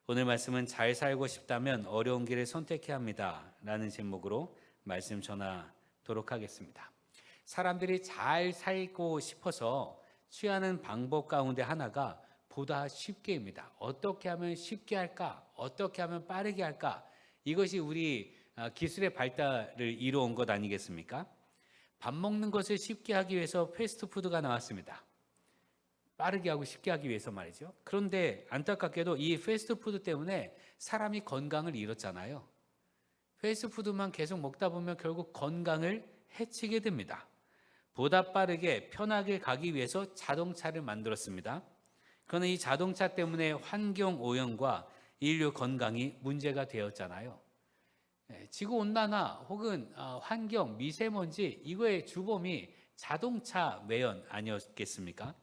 오늘 말씀은 잘 살고 싶다면 어려운 길을 선택해야 합니다 라는 제목으로 말씀 전하도록 하겠습니다. 사람들이 잘 살고 싶어서 취하는 방법 가운데 하나가 보다 쉽게입니다. 어떻게 하면 쉽게 할까? 어떻게 하면 빠르게 할까? 이것이 우리 기술의 발달을 이루어온 것 아니겠습니까? 밥 먹는 것을 쉽게 하기 위해서 패스트푸드가 나왔습니다. 빠르게 하고 쉽게 하기 위해서 말이죠. 그런데 안타깝게도 이 패스트푸드 때문에 사람이 건강을 잃었잖아요. 패스트푸드만 계속 먹다 보면 결국 건강을 해치게 됩니다. 보다 빠르게 편하게 가기 위해서 자동차를 만들었습니다. 그러나 이 자동차 때문에 환경 오염과 인류 건강이 문제가 되었잖아요. 지구온난화 혹은 환경, 미세먼지 이거의 주범이 자동차 매연 아니었겠습니까?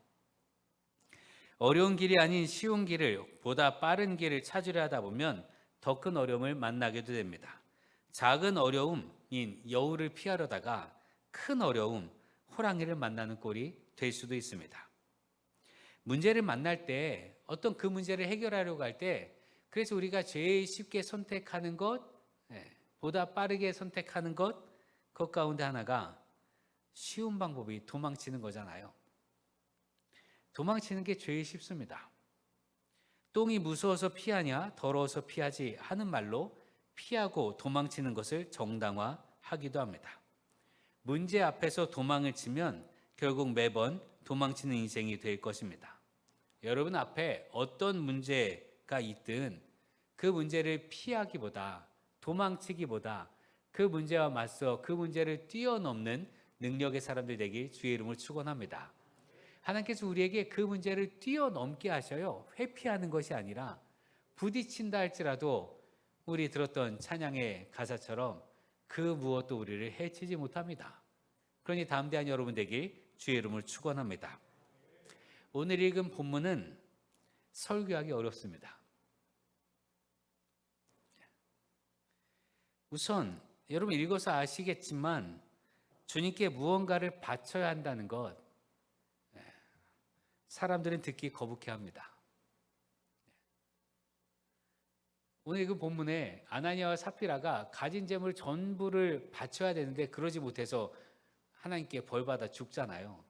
어려운 길이 아닌 쉬운 길을 보다 빠른 길을 찾으려 하다 보면 더 큰 어려움을 만나게도 됩니다. 작은 어려움인 여우를 피하려다가 큰 어려움, 호랑이를 만나는 꼴이 될 수도 있습니다. 문제를 만날 때 어떤 그 문제를 해결하려고 할 때 그래서 우리가 제일 쉽게 선택하는 것, 보다 빠르게 선택하는 것, 그 가운데 하나가 쉬운 방법이 도망치는 거잖아요. 도망치는 게 제일 쉽습니다. 똥이 무서워서 피하냐, 더러워서 피하지 하는 말로 피하고 도망치는 것을 정당화하기도 합니다. 문제 앞에서 도망을 치면 결국 매번 도망치는 인생이 될 것입니다. 여러분 앞에 어떤 문제가 있든 그 문제를 피하기보다 도망치기보다 그 문제와 맞서 그 문제를 뛰어넘는 능력의 사람들 되길 주의 이름으로 축원합니다. 하나님께서 우리에게 그 문제를 뛰어넘게 하셔요. 회피하는 것이 아니라 부딪힌다 할지라도 우리 들었던 찬양의 가사처럼 그 무엇도 우리를 해치지 못합니다. 그러니 담대한 여러분 되길 주의 이름으로 축원합니다. 오늘 읽은 본문은 설교하기 어렵습니다. 우선 여러분 읽어서 아시겠지만 주님께 무언가를 바쳐야 한다는 것 사람들은 듣기 거북해합니다. 오늘 그 본문에 아나니아와 삽비라가 가진 재물 전부를 바쳐야 되는데 그러지 못해서 하나님께 벌받아 죽잖아요.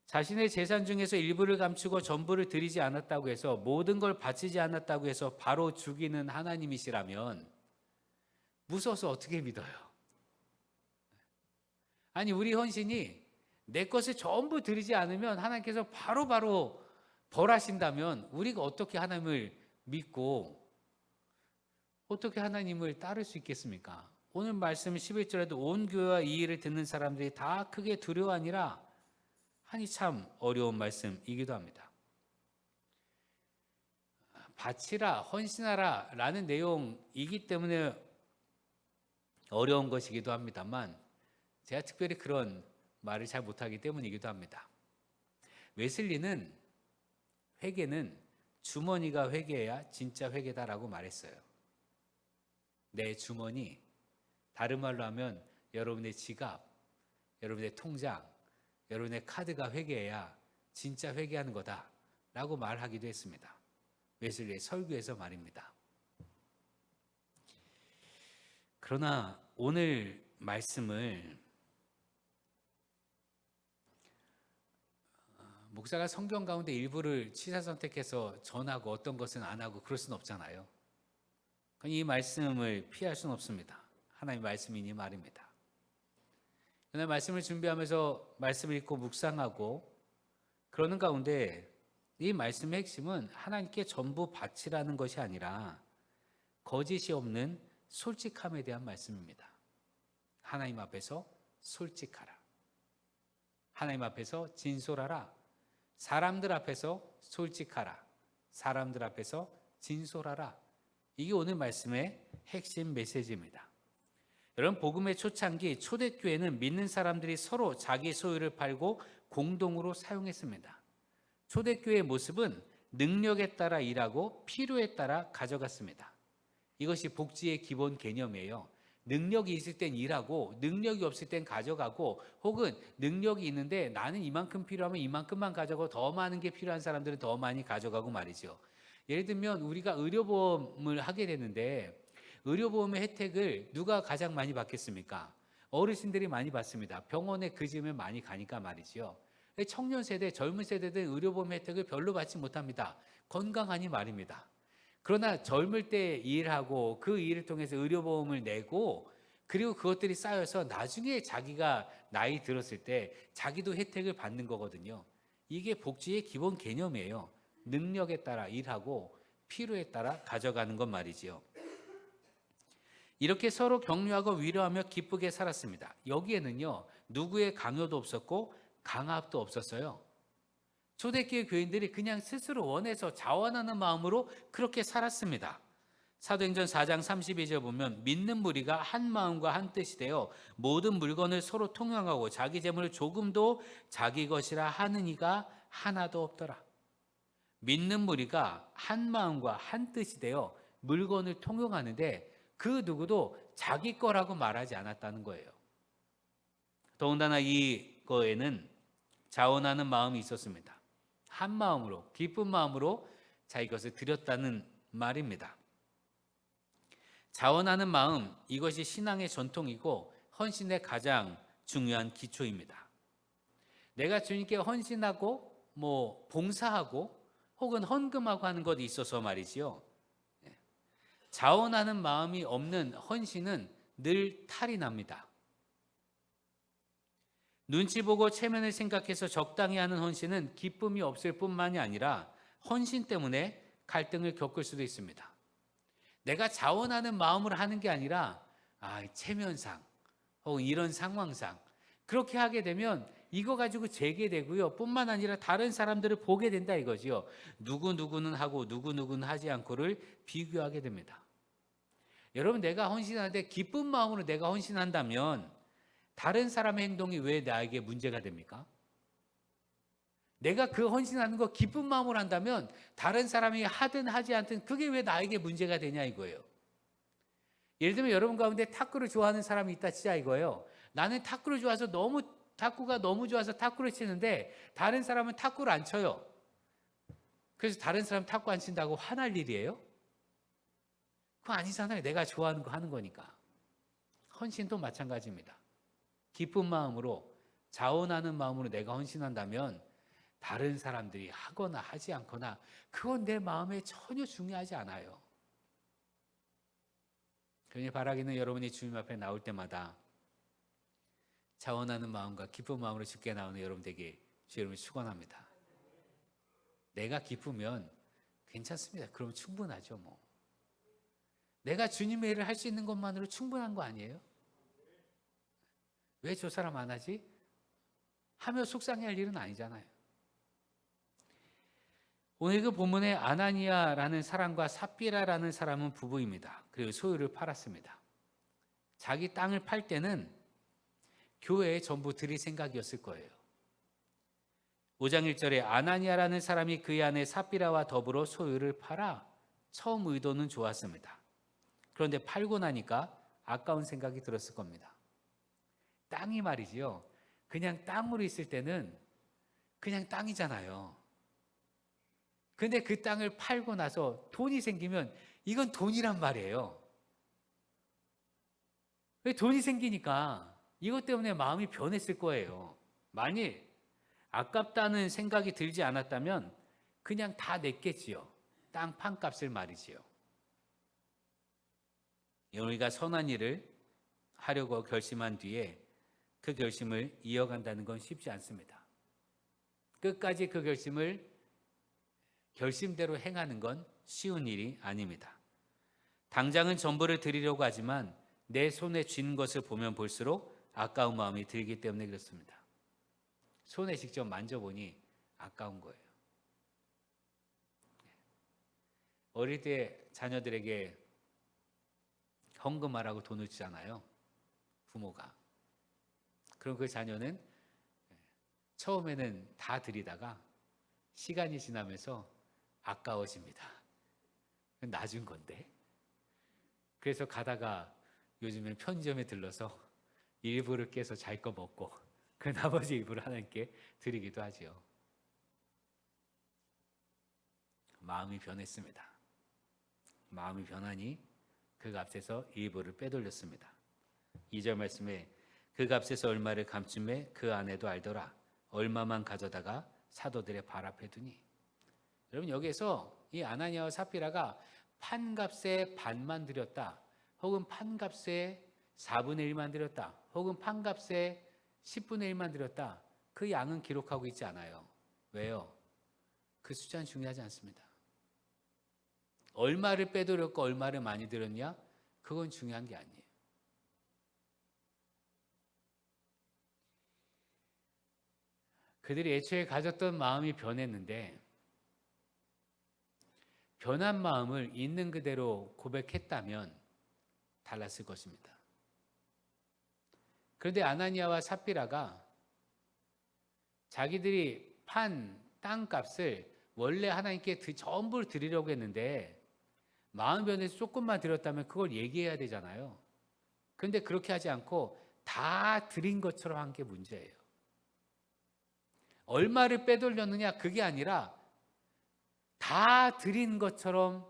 자신의 재산 중에서 일부를 감추고 전부를 드리지 않았다고 해서 모든 걸 바치지 않았다고 해서 바로 죽이는 하나님이시라면 무서워서 어떻게 믿어요? 아니 우리 헌신이 내 것을 전부 드리지 않으면 하나님께서 바로 벌하신다면 우리가 어떻게 하나님을 믿고 어떻게 하나님을 따를 수 있겠습니까? 오늘 말씀 11절에도 온 교회와 이 일을 듣는 사람들이 다 크게 두려워하니라 하니 참 어려운 말씀이기도 합니다. 바치라, 헌신하라 라는 내용이기 때문에 어려운 것이기도 합니다만 제가 특별히 그런 말을 잘 못하기 때문이기도 합니다. 웨슬리는 회개는 주머니가 회개해야 진짜 회개다라고 말했어요. 내 주머니, 다른 말로 하면 여러분의 지갑, 여러분의 통장, 여러분의 카드가 회개해야 진짜 회개하는 거다라고 말하기도 했습니다. 웨슬리의 설교에서 말입니다. 그러나 오늘 말씀을 목사가 성경 가운데 일부를 취사 선택해서 전하고 어떤 것은 안 하고 그럴 수는 없잖아요. 이 말씀을 피할 수는 없습니다. 하나님의 말씀이니 말입니다. 오늘 말씀을 준비하면서 말씀을 읽고 묵상하고 그러는 가운데 이 말씀의 핵심은 하나님께 전부 바치라는 것이 아니라 거짓이 없는 솔직함에 대한 말씀입니다. 하나님 앞에서 솔직하라. 하나님 앞에서 진솔하라. 사람들 앞에서 솔직하라. 사람들 앞에서 진솔하라. 이게 오늘 말씀의 핵심 메시지입니다. 여러분 복음의 초창기 초대교회는 믿는 사람들이 서로 자기 소유를 팔고 공동으로 사용했습니다. 초대교회의 모습은 능력에 따라 일하고 필요에 따라 가져갔습니다. 이것이 복지의 기본 개념이에요. 능력이 있을 땐 일하고 능력이 없을 땐 가져가고 혹은 능력이 있는데 나는 이만큼 필요하면 이만큼만 가져가고 더 많은 게 필요한 사람들은 더 많이 가져가고 말이죠. 예를 들면 우리가 의료보험을 하게 되는데 의료보험의 혜택을 누가 가장 많이 받겠습니까? 어르신들이 많이 받습니다. 병원에 그 즈음에 많이 가니까 말이죠. 청년 세대, 젊은 세대들은 의료보험 혜택을 별로 받지 못합니다. 건강하니 말입니다. 그러나 젊을 때 일하고 그 일을 통해서 의료보험을 내고 그리고 그것들이 쌓여서 나중에 자기가 나이 들었을 때 자기도 혜택을 받는 거거든요. 이게 복지의 기본 개념이에요. 능력에 따라 일하고 필요에 따라 가져가는 것 말이지요. 이렇게 서로 격려하고 위로하며 기쁘게 살았습니다. 여기에는요, 누구의 강요도 없었고 강압도 없었어요. 초대교회 교인들이 그냥 스스로 원해서 자원하는 마음으로 그렇게 살았습니다. 사도행전 4장 32절 보면 믿는 무리가 한 마음과 한 뜻이 되어 모든 물건을 서로 통용하고 자기 재물을 조금도 자기 것이라 하는 이가 하나도 없더라. 믿는 무리가 한 마음과 한 뜻이 되어 물건을 통용하는데 그 누구도 자기 거라고 말하지 않았다는 거예요. 더군다나 이거에는 자원하는 마음이 있었습니다. 한 마음으로, 기쁜 마음으로 자기 것을 드렸다는 말입니다. 자원하는 마음, 이것이 신앙의 전통이고 헌신의 가장 중요한 기초입니다. 내가 주님께 헌신하고 봉사하고 혹은 헌금하고 하는 것이 있어서 말이지요. 자원하는 마음이 없는 헌신은 늘 탈이 납니다. 눈치 보고 체면을 생각해서 적당히 하는 헌신은 기쁨이 없을 뿐만이 아니라 헌신 때문에 갈등을 겪을 수도 있습니다. 내가 자원하는 마음으로 하는 게 아니라 체면상 혹은 이런 상황상 그렇게 하게 되면 이거 가지고 재개되고요. 뿐만 아니라 다른 사람들을 보게 된다 이거지요. 누구누구는 하고 누구누구는 하지 않고를 비교하게 됩니다. 여러분, 내가 헌신하는데 기쁜 마음으로 내가 헌신한다면 다른 사람의 행동이 왜 나에게 문제가 됩니까? 내가 그 헌신하는 거 기쁜 마음으로 한다면 다른 사람이 하든 하지 않든 그게 왜 나에게 문제가 되냐 이거예요. 예를 들면 여러분 가운데 탁구를 좋아하는 사람이 있다 치자 이거예요. 나는 탁구가 너무 좋아서 탁구를 치는데 다른 사람은 탁구를 안 쳐요. 그래서 다른 사람 탁구 안 친다고 화날 일이에요? 그거 아니잖아요. 내가 좋아하는 거 하는 거니까. 헌신도 마찬가지입니다. 기쁜 마음으로 자원하는 마음으로 내가 헌신한다면 다른 사람들이 하거나 하지 않거나 그건 내 마음에 전혀 중요하지 않아요. 그러니 바라기는 여러분이 주님 앞에 나올 때마다 자원하는 마음과 기쁜 마음으로 주께 나오는 여러분 되게 주 여러분 축원합니다. 내가 기쁘면 괜찮습니다. 그럼 충분하죠 뭐. 내가 주님의 일을 할 수 있는 것만으로 충분한 거 아니에요? 왜 저 사람 안 하지? 하며 속상해할 일은 아니잖아요. 오늘 그 본문의 아나니아라는 사람과 삽비라라는 사람은 부부입니다. 그리고 소유를 팔았습니다. 자기 땅을 팔 때는 교회에 전부 드릴 생각이었을 거예요. 5장 1절에 아나니아라는 사람이 그의 아내 삽비라와 더불어 소유를 팔아 처음 의도는 좋았습니다. 그런데 팔고 나니까 아까운 생각이 들었을 겁니다. 땅이 말이지요. 그냥 땅으로 있을 때는 그냥 땅이잖아요. 근데 그 땅을 팔고 나서 돈이 생기면 이건 돈이란 말이에요. 왜 돈이 생기니까 이것 때문에 마음이 변했을 거예요. 만일 아깝다는 생각이 들지 않았다면 그냥 다 냈겠지요. 땅 판값을 말이지요. 우리가 선한 일을 하려고 결심한 뒤에 그 결심을 이어간다는 건 쉽지 않습니다. 끝까지 그 결심대로 행하는 건 쉬운 일이 아닙니다. 당장은 전부를 드리려고 하지만 내 손에 쥔 것을 보면 볼수록 아까운 마음이 들기 때문에 그렇습니다. 손에 직접 만져보니 아까운 거예요. 어릴 때 자녀들에게 헌금하라고 돈을 주잖아요. 부모가. 그럼 그 자녀는 처음에는 다 드리다가 시간이 지나면서 아까워집니다. 놔준 건데. 그래서 가다가 요즘엔 편의점에 들러서 일부를 깨서 자기 거 먹고 그 나머지 일부를 하나님께 드리기도 하지요. 마음이 변했습니다. 마음이 변하니 그 값에서 일부를 빼돌렸습니다. 2절 말씀에 그 값에서 얼마를 감춤해 그 아내도 알더라. 얼마만 가져다가 사도들의 발 앞에 두니. 여러분, 여기에서 이 아나니아와 삽비라가 판값의 반만 드렸다, 혹은 판값의 4분의 1만 드렸다, 혹은 판값의 10분의 1만 드렸다, 그 양은 기록하고 있지 않아요. 왜요? 그 숫자는 중요하지 않습니다. 얼마를 빼돌렸고 얼마를 많이 드렸냐? 그건 중요한 게 아니에요. 그들이 애초에 가졌던 마음이 변했는데, 변한 마음을 있는 그대로 고백했다면 달랐을 것입니다. 그런데 아나니아와 삽비라가 자기들이 판 땅값을 원래 하나님께 전부 드리려고 했는데 마음 변해서 조금만 드렸다면 그걸 얘기해야 되잖아요. 그런데 그렇게 하지 않고 다 드린 것처럼 한 게 문제예요. 얼마를 빼돌렸느냐, 그게 아니라 다 드린 것처럼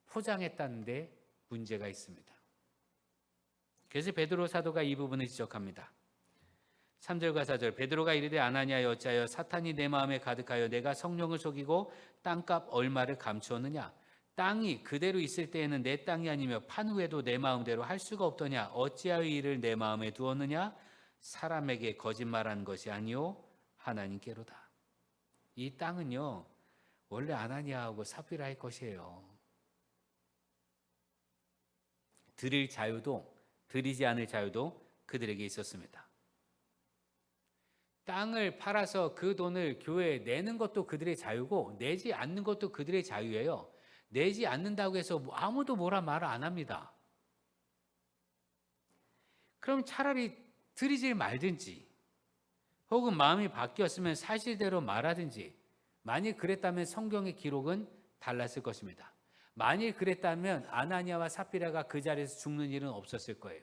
포장했다는데 문제가 있습니다. 그래서 베드로 사도가 이 부분을 지적합니다. 3절과 4절, 베드로가 이르되 아나니아여 어찌하여 사탄이 내 마음에 가득하여 내가 성령을 속이고 땅값 얼마를 감추었느냐? 땅이 그대로 있을 때에는 내 땅이 아니며 판 후에도 내 마음대로 할 수가 없더냐? 어찌하여 이를 내 마음에 두었느냐? 사람에게 거짓말한 것이 아니요 하나님께로다. 이 땅은요, 원래 아나니아하고 삽비라의 것이에요. 드릴 자유도 드리지 않을 자유도 그들에게 있었습니다. 땅을 팔아서 그 돈을 교회에 내는 것도 그들의 자유고 내지 않는 것도 그들의 자유예요. 내지 않는다고 해서 아무도 뭐라 말을 안 합니다. 그럼 차라리 드리지 말든지, 혹은 마음이 바뀌었으면 사실대로 말하든지, 만일 그랬다면 성경의 기록은 달랐을 것입니다. 만일 그랬다면 아나니아와 삽비라가 그 자리에서 죽는 일은 없었을 거예요.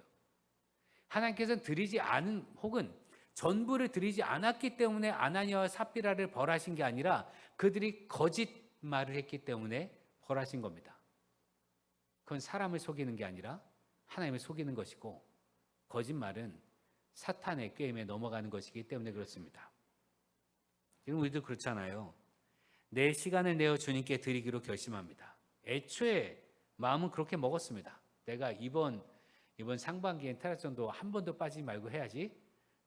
하나님께서는 드리지 않은, 혹은 전부를 드리지 않았기 때문에 아나니아와 삽비라를 벌하신 게 아니라 그들이 거짓말을 했기 때문에 벌하신 겁니다. 그건 사람을 속이는 게 아니라 하나님을 속이는 것이고, 거짓말은 사탄의 꾀임에 넘어가는 것이기 때문에 그렇습니다. 지금 우리도 그렇잖아요. 내 시간을 내어 주님께 드리기로 결심합니다. 애초에 마음은 그렇게 먹었습니다. 내가 이번 상반기엔 테라전도 한 번도 빠지지 말고 해야지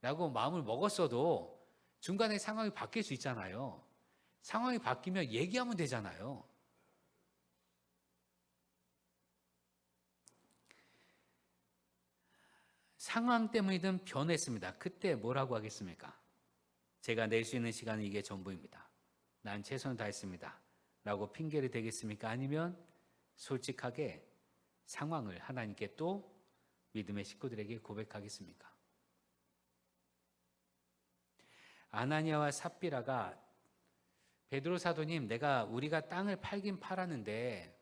라고 마음을 먹었어도 중간에 상황이 바뀔 수 있잖아요. 상황이 바뀌면 얘기하면 되잖아요. 상황 때문이든 변했습니다. 그때 뭐라고 하겠습니까? 제가 낼 수 있는 시간은 이게 전부입니다. 난 최선을 다했습니다. 라고 핑계를 대겠습니까? 아니면 솔직하게 상황을 하나님께 또 믿음의 식구들에게 고백하겠습니까? 아나니아와 삽비라가 베드로 사도님, 우리가 땅을 팔긴 팔았는데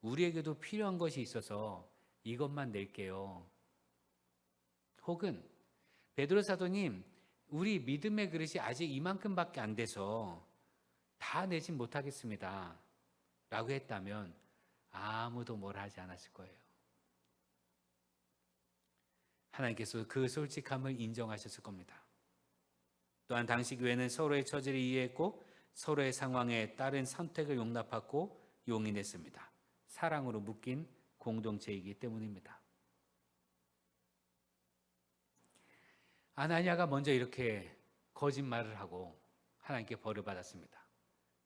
우리에게도 필요한 것이 있어서 이것만 낼게요. 혹은 베드로 사도님, 우리 믿음의 그릇이 아직 이만큼밖에 안 돼서 다 내진 못하겠습니다. 라고 했다면 아무도 뭐라 하지 않았을 거예요. 하나님께서 그 솔직함을 인정하셨을 겁니다. 또한 당시 교회는 서로의 처지를 이해했고 서로의 상황에 따른 선택을 용납하고 용인했습니다. 사랑으로 묶인 공동체이기 때문입니다. 아나니아가 먼저 이렇게 거짓말을 하고 하나님께 벌을 받았습니다.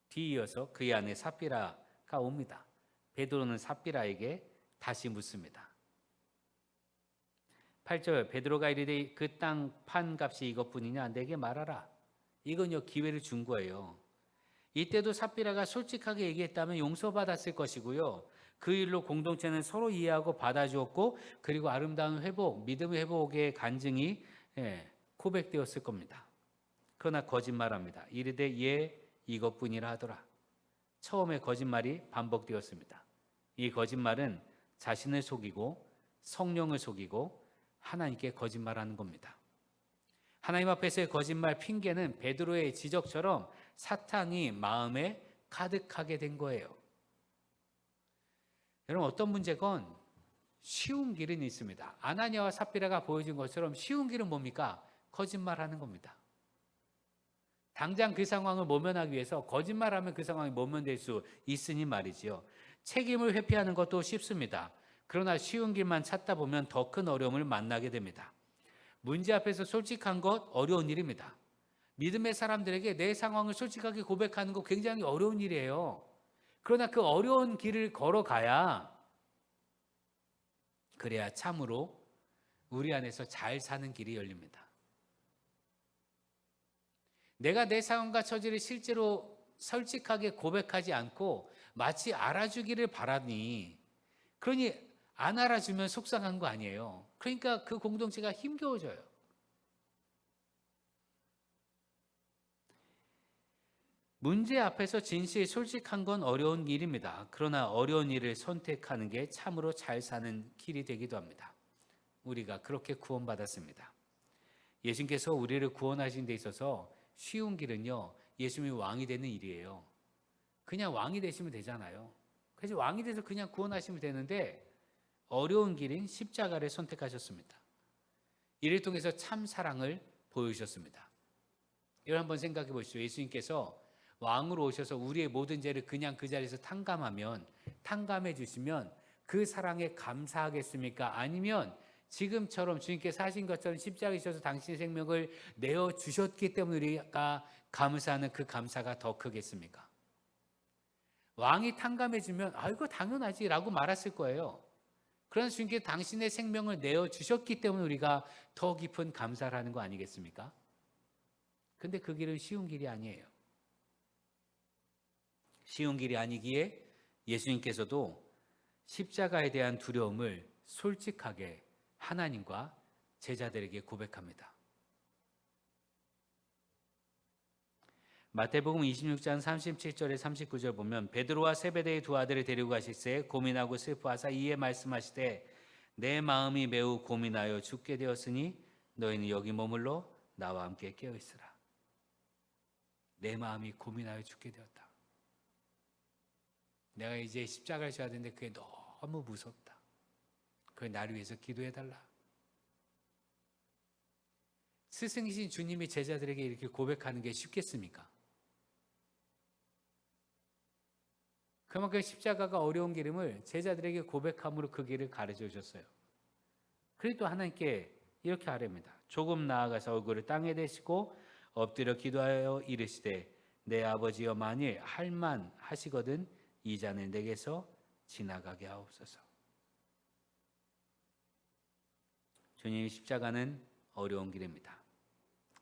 뒤이어서 그의 아내 삽비라가 옵니다. 베드로는 삽비라에게 다시 묻습니다. 8절, 베드로가 이르되 그 땅 판 값이 이것뿐이냐? 내게 말하라. 이건요, 기회를 준 거예요. 이때도 삽비라가 솔직하게 얘기했다면 용서받았을 것이고요. 그 일로 공동체는 서로 이해하고 받아주었고, 그리고 아름다운 회복, 믿음의 회복의 간증이 고백되었을 겁니다. 그러나 거짓말합니다. 이르되 예, 이것뿐이라 하더라. 처음에 거짓말이 반복되었습니다. 이 거짓말은 자신을 속이고 성령을 속이고 하나님께 거짓말하는 겁니다. 하나님 앞에서의 거짓말 핑계는 베드로의 지적처럼 사탄이 마음에 가득하게 된 거예요. 여러분 어떤 문제건 쉬운 길은 있습니다. 아나니아와 삽비라가 보여준 것처럼 쉬운 길은 뭡니까? 거짓말하는 겁니다. 당장 그 상황을 모면하기 위해서 거짓말하면 그 상황이 모면될 수 있으니 말이지요. 책임을 회피하는 것도 쉽습니다. 그러나 쉬운 길만 찾다 보면 더 큰 어려움을 만나게 됩니다. 문제 앞에서 솔직한 것 어려운 일입니다. 믿음의 사람들에게 내 상황을 솔직하게 고백하는 거 굉장히 어려운 일이에요. 그러나 그 어려운 길을 걸어가야 그래야 참으로 우리 안에서 잘 사는 길이 열립니다. 내가 내 상황과 처지를 실제로 솔직하게 고백하지 않고 마치 알아주기를 바라니, 그러니 안 알아주면 속상한 거 아니에요. 그러니까 그 공동체가 힘겨워져요. 문제 앞에서 진실이 솔직한 건 어려운 일입니다. 그러나 어려운 일을 선택하는 게 참으로 잘 사는 길이 되기도 합니다. 우리가 그렇게 구원받았습니다. 예수님께서 우리를 구원하신 데 있어서 쉬운 길은요, 예수님이 왕이 되는 일이에요. 그냥 왕이 되시면 되잖아요. 그래서 왕이 돼서 그냥 구원하시면 되는데 어려운 길인 십자가를 선택하셨습니다. 이를 통해서 참 사랑을 보여주셨습니다. 여러분 한번 생각해 보시죠. 예수님께서 왕으로 오셔서 우리의 모든 죄를 그냥 그 자리에서 탕감해 주시면 그 사랑에 감사하겠습니까? 아니면 지금처럼 주님께서 하신 것처럼 십자가에 있어서 당신의 생명을 내어주셨기 때문에 우리가 감사하는 그 감사가 더 크겠습니까? 왕이 탕감해주면 이거 당연하지 라고 말했을 거예요. 그러나 주님께서 당신의 생명을 내어주셨기 때문에 우리가 더 깊은 감사를 하는 거 아니겠습니까? 근데 그 길은 쉬운 길이 아니에요. 쉬운 길이 아니기에 예수님께서도 십자가에 대한 두려움을 솔직하게 하나님과 제자들에게 고백합니다. 마태복음 26장 37절에 39절 보면 베드로와 세베대의 두 아들을 데리고 가실새 고민하고 슬퍼하사 이에 말씀하시되 내 마음이 매우 고민하여 죽게 되었으니 너희는 여기 머물러 나와 함께 깨어 있으라. 내 마음이 고민하여 죽게 되었다. 내가 이제 십자가를 져야 되는데 그게 너무 무섭다. 그걸 나를 위해서 기도해달라. 스승이신 주님이 제자들에게 이렇게 고백하는 게 쉽겠습니까? 그만큼 십자가가 어려운 길임을 제자들에게 고백함으로 그 길을 가르쳐 주셨어요. 그리고 또 하나님께 이렇게 하랍니다. 조금 나아가서 얼굴을 땅에 대시고 엎드려 기도하여 이르시되 내 아버지여 만일 할만 하시거든 이 잔을 내게서 지나가게 하옵소서. 주님의 십자가는 어려운 길입니다.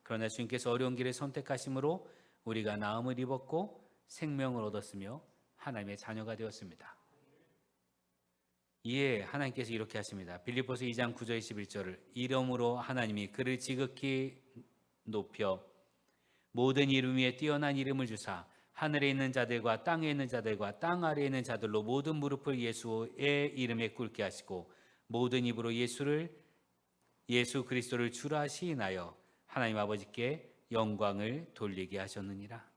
그러나 주님께서 어려운 길을 선택하심으로 우리가 나음을 입었고 생명을 얻었으며 하나님의 자녀가 되었습니다. 이에 하나님께서 이렇게 하십니다. 빌립보서 2장 9절 11절을 이름으로 하나님이 그를 지극히 높여 모든 이름 위에 뛰어난 이름을 주사 하늘에 있는 자들과 땅에 있는 자들과 땅 아래에 있는 자들로 모든 무릎을 예수의 이름에 꿇게 하시고 모든 입으로 예수 그리스도를 주라 시인하여 하나님 아버지께 영광을 돌리게 하셨느니라.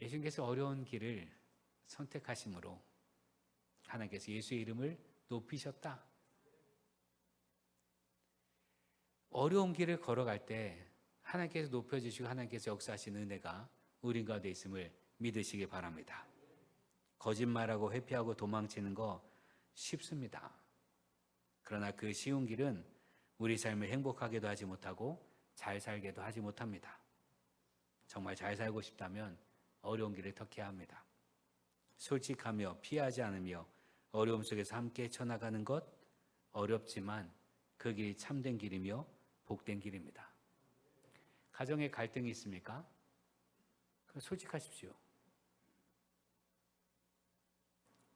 예수님께서 어려운 길을 선택하심으로 하나님께서 예수의 이름을 높이셨다. 어려운 길을 걸어갈 때 하나님께서 높여주시고 하나님께서 역사하시는 은혜가 우리 가운데 있음을 믿으시기 바랍니다. 거짓말하고 회피하고 도망치는 거 쉽습니다. 그러나 그 쉬운 길은 우리 삶을 행복하게도 하지 못하고 잘 살게도 하지 못합니다. 정말 잘 살고 싶다면 어려운 길을 택해야 합니다. 솔직하며 피하지 않으며 어려움 속에서 함께 쳐나가는 것 어렵지만 그 길이 참된 길이며 복된 길입니다. 가정에 갈등이 있습니까? 그럼 솔직하십시오.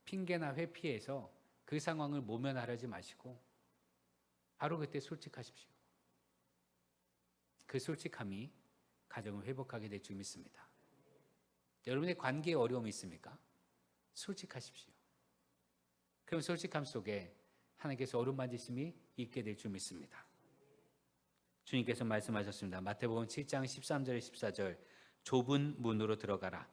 핑계나 회피해서 그 상황을 모면하려지 마시고 바로 그때 솔직하십시오. 그 솔직함이 가정을 회복하게 될 줄 믿습니다. 여러분의 관계에 어려움이 있습니까? 솔직하십시오. 그럼 솔직함 속에 하나님께서 어루만 만지심이 있게 될 줄 믿습니다. 주님께서 말씀하셨습니다. 마태복음 7장 13절 14절 좁은 문으로 들어가라.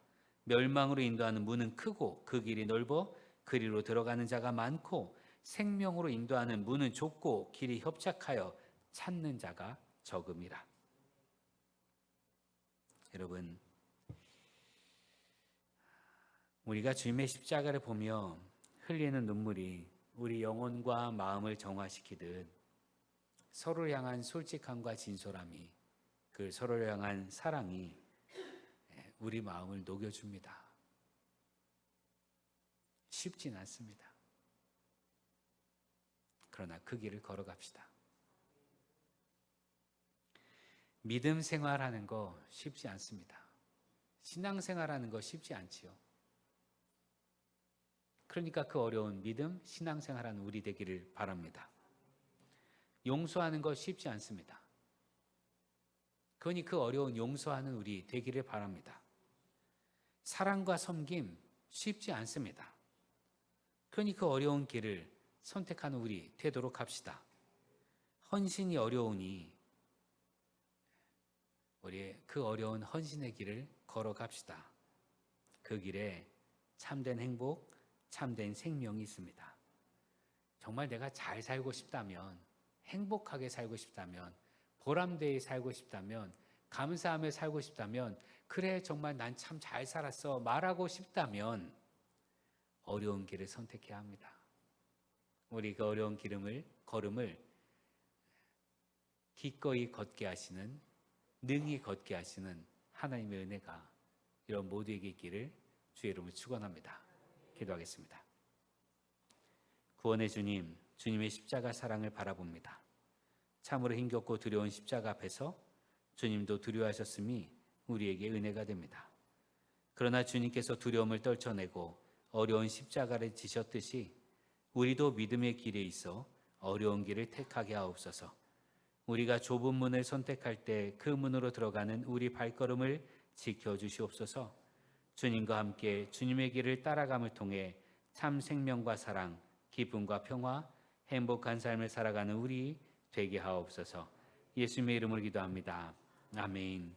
멸망으로 인도하는 문은 크고 그 길이 넓어 그리로 들어가는 자가 많고 생명으로 인도하는 문은 좁고 길이 협착하여 찾는 자가 적음이라. 여러분, 우리가 주님의 십자가를 보며 흘리는 눈물이 우리 영혼과 마음을 정화시키듯 서로를 향한 솔직함과 진솔함이, 그 서로를 향한 사랑이 우리 마음을 녹여줍니다. 쉽진 않습니다. 그러나 그 길을 걸어갑시다. 믿음 생활하는 거 쉽지 않습니다. 신앙 생활하는 거 쉽지 않지요. 그러니까 그 어려운 믿음, 신앙 생활하는 우리 되기를 바랍니다. 용서하는 거 쉽지 않습니다. 그러니 그 어려운 용서하는 우리 되기를 바랍니다. 사랑과 섬김 쉽지 않습니다. 그러니 그 어려운 길을 선택하는 우리 되도록 합시다. 헌신이 어려우니 우리 그 어려운 헌신의 길을 걸어갑시다. 그 길에 참된 행복, 참된 생명이 있습니다. 정말 내가 잘 살고 싶다면, 행복하게 살고 싶다면, 보람되게 살고 싶다면, 감사하며 살고 싶다면, 그래 정말 난 참 잘 살았어 말하고 싶다면 어려운 길을 선택해야 합니다. 우리 그 어려운 걸음을 기꺼이 걷게 하시는, 능히 걷게 하시는 하나님의 은혜가 이런 모두에게 있기를 주의 이름으로 축원합니다. 기도하겠습니다. 구원의 주님, 주님의 십자가 사랑을 바라봅니다. 참으로 힘겹고 두려운 십자가 앞에서 주님도 두려워하셨음이 우리에게 은혜가 됩니다. 그러나 주님께서 두려움을 떨쳐내고 어려운 십자가를 지셨듯이 우리도 믿음의 길에 있어 어려운 길을 택하게 하옵소서. 우리가 좁은 문을 선택할 때 그 문으로 들어가는 우리 발걸음을 지켜주시옵소서. 주님과 함께 주님의 길을 따라감을 통해 참 생명과 사랑, 기쁨과 평화, 행복한 삶을 살아가는 우리 되게 하옵소서. 예수님의 이름으로 기도합니다. 아멘.